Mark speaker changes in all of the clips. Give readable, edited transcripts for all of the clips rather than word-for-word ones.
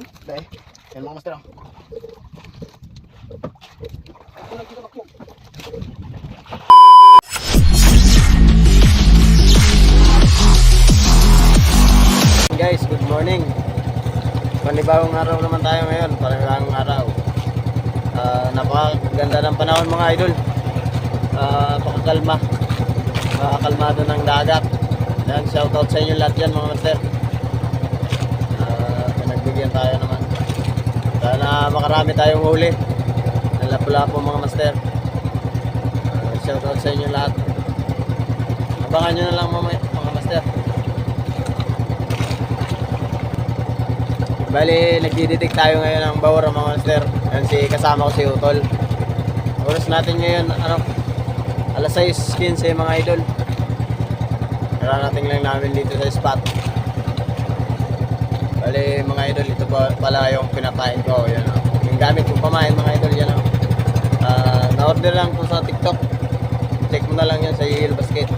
Speaker 1: Dahil, yan mga master. Guys, good morning. Panibagong araw naman tayo ngayon. Panibagong araw. Napakaganda ng panahon mga idol. Pakakalma. Makakalmado ng dagat. Yan, shoutout sa inyo lahat yan mga master. Pinagbigyan tayo naman. Sana makarami tayong huli. Nalapo-lapo mga master. Shoutout sa inyo lahat. Abangan nyo na lang mga master. Bali, nagdidetect tayo ngayon ng bawra mga master. Yan si kasama ko si Utol. Oras natin ngayon, alas 6:15 mga idol. Naranating lang namin dito sa spot. Bali mga idol, ito pala yung pinakain ko. Yan, yung gamit kong pamain mga idol. Yan, na-order lang ko sa TikTok. Check mo na lang yan sa Yale Basket.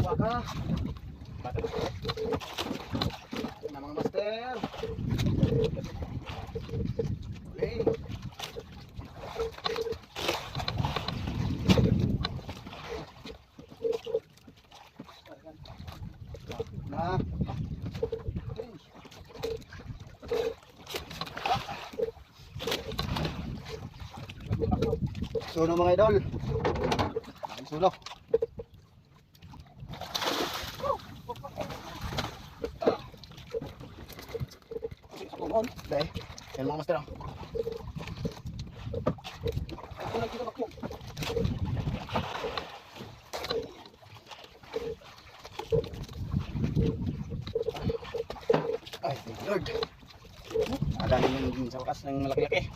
Speaker 1: Waka na mga master. Okay. Na. Suno mga idol. Suno. Dahil, yan mga master. Ay, thank you Lord. Adali yung sa wakas ng malaki-laki.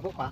Speaker 1: Buka.